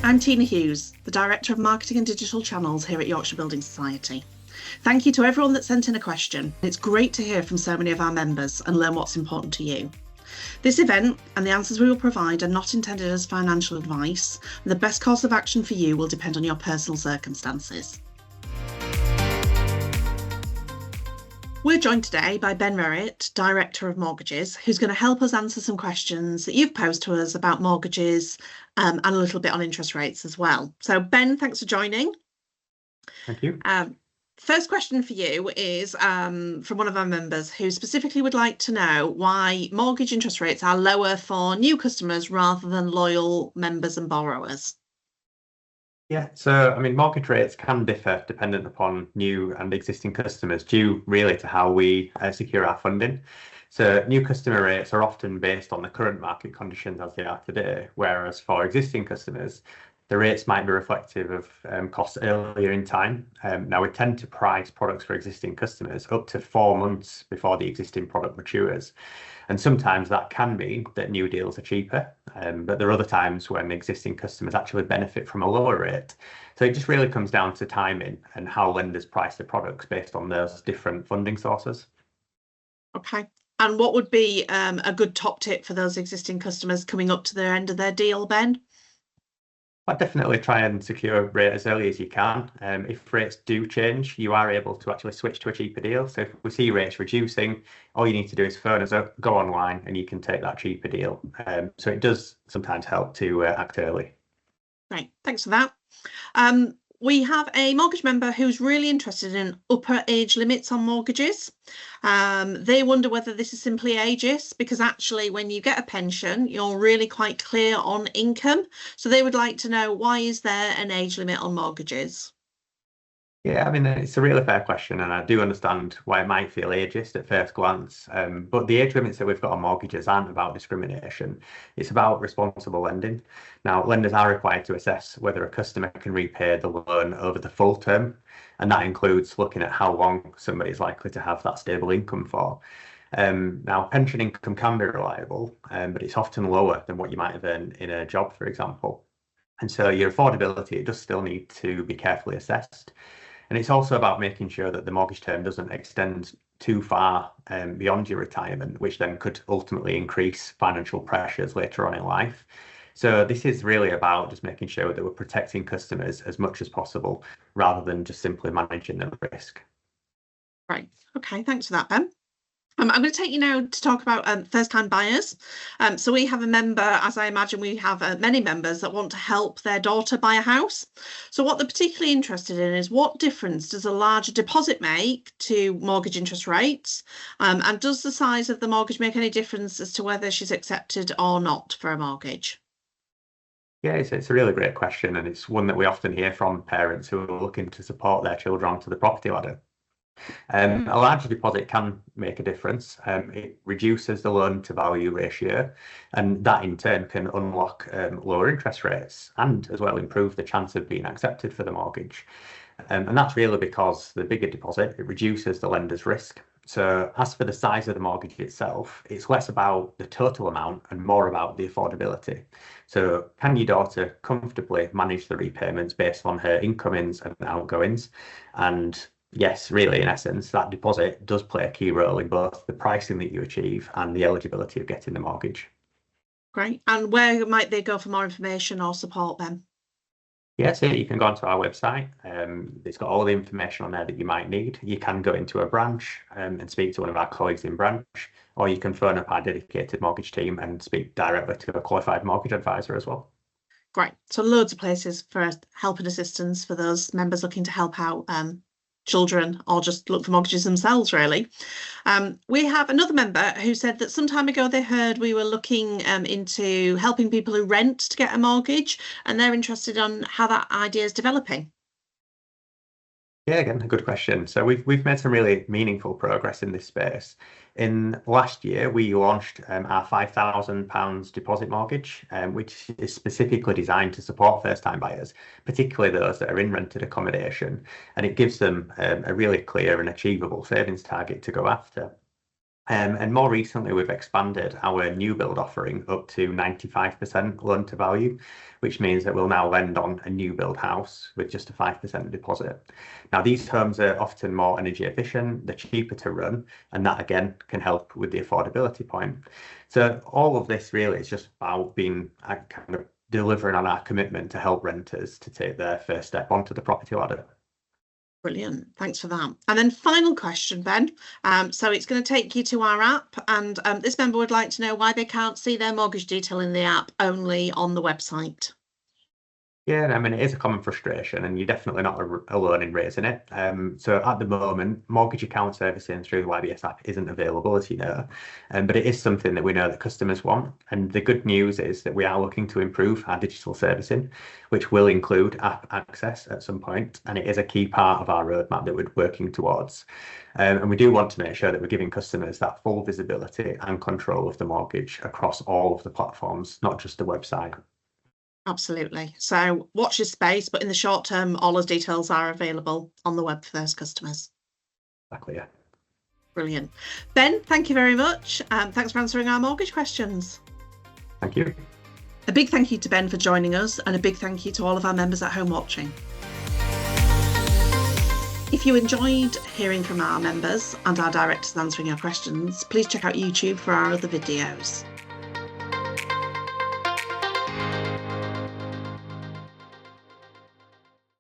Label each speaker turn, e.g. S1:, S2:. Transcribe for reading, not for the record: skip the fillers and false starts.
S1: I'm Tina Hughes, the Director of Marketing and Digital Channels here at Yorkshire Building Society. Thank you to everyone that sent in a question. It's great to hear from so many of our members and learn what's important to you. This event and the answers we will provide are not intended as financial advice, and the best course of action for you will depend on your personal circumstances. We're joined today by Ben Merritt, Director of Mortgages, who's going to help us answer some questions that you've posed to us about mortgages and a little bit on interest rates as well. So Ben, thanks for joining.
S2: Thank you.
S1: First question for you is from one of our members who specifically would like to know why mortgage interest rates are lower for new customers rather than loyal members and borrowers.
S2: Yeah, so I mean, mortgage rates can differ dependent upon new and existing customers, due really to how we secure our funding. So new customer rates are often based on the current market conditions as they are today, whereas for existing customers, the rates might be reflective of costs earlier in time. Now, we tend to price products for existing customers up to 4 months before the existing product matures. And sometimes that can mean that new deals are cheaper, but there are other times when existing customers actually benefit from a lower rate. So it just really comes down to timing and how lenders price the products based on those different funding sources.
S1: Okay. And what would be a good top tip for those existing customers coming up to their end of their deal, Ben?
S2: I'd definitely try and secure a rate as early as you can. If rates do change, you are able to actually switch to a cheaper deal. So if we see rates reducing, all you need to do is phone us up, go online, and you can take that cheaper deal. So it does sometimes help to act early.
S1: Great, thanks for that. We have a mortgage member who's really interested in upper age limits on mortgages. They wonder whether this is simply ageist, because actually when you get a pension, you're really quite clear on income. So they would like to know, why is there an age limit on mortgages?
S2: Yeah, I mean, it's a really fair question, and I do understand why it might feel ageist at first glance. But the age limits that we've got on mortgages aren't about discrimination. It's about responsible lending. Now, lenders are required to assess whether a customer can repay the loan over the full term, and that includes looking at how long somebody is likely to have that stable income for. Now, pension income can be reliable, but it's often lower than what you might have earned in a job, for example. And so your affordability, it does still need to be carefully assessed. And it's also about making sure that the mortgage term doesn't extend too far beyond your retirement, which then could ultimately increase financial pressures later on in life. So this is really about just making sure that we're protecting customers as much as possible, rather than just simply managing the risk.
S1: Right. Okay, thanks for that, Ben. I'm going to take you now to talk about first-time buyers. So we have a member, as I imagine we have many members, that want to help their daughter buy a house. So what they're particularly interested in is, what difference does a larger deposit make to mortgage interest rates? And does the size of the mortgage make any difference as to whether she's accepted or not for a mortgage?
S2: Yeah, it's a really great question, and it's one that we often hear from parents who are looking to support their children onto the property ladder. A larger deposit can make a difference. It reduces the loan to value ratio, and that in turn can unlock lower interest rates and as well improve the chance of being accepted for the mortgage. And that's really because the bigger deposit, it reduces the lender's risk. So as for the size of the mortgage itself, it's less about the total amount and more about the affordability. So can your daughter comfortably manage the repayments based on her incomings and outgoings? And yes, really, in essence, that deposit does play a key role in both the pricing that you achieve and the eligibility of getting the mortgage.
S1: Great. And where might they go for more information or support then?
S2: Yeah, so you can go onto our website. It's got all the information on there that you might need. You can go into a branch and speak to one of our colleagues in branch, or you can phone up our dedicated mortgage team and speak directly to a qualified mortgage advisor as well.
S1: Great. So loads of places for help and assistance for those members looking to help out children or just look for mortgages themselves, really. We have another member who said that some time ago they heard we were looking into helping people who rent to get a mortgage, and they're interested on how that idea is developing.
S2: Yeah, again, a good question. So we've made some really meaningful progress in this space. In last year, we launched our £5,000 deposit mortgage, which is specifically designed to support first-time buyers, particularly those that are in rented accommodation, and it gives them a really clear and achievable savings target to go after. And more recently, we've expanded our new build offering up to 95% loan to value, which means that we'll now lend on a new build house with just a 5% deposit. Now, these homes are often more energy efficient, they're cheaper to run, and that again can help with the affordability point. So all of this really is just about being kind of delivering on our commitment to help renters to take their first step onto the property ladder.
S1: Brilliant. Thanks for that. And then final question, Ben. So it's going to take you to our app, and this member would like to know why they can't see their mortgage detail in the app, only on the website.
S2: Yeah, I mean, it is a common frustration, and you're definitely not alone in raising it. So at the moment, mortgage account servicing through the YBS app isn't available, as you know, but it is something that we know that customers want. And the good news is that we are looking to improve our digital servicing, which will include app access at some point, and it is a key part of our roadmap that we're working towards. And we do want to make sure that we're giving customers that full visibility and control of the mortgage across all of the platforms, not just the website.
S1: Absolutely. So watch your space, but in the short term, all those details are available on the web for those customers.
S2: Exactly, yeah.
S1: Brilliant. Ben, thank you very much. Thanks for answering our mortgage questions.
S2: Thank you.
S1: A big thank you to Ben for joining us, and a big thank you to all of our members at home watching. If you enjoyed hearing from our members and our directors answering your questions, please check out YouTube for our other videos.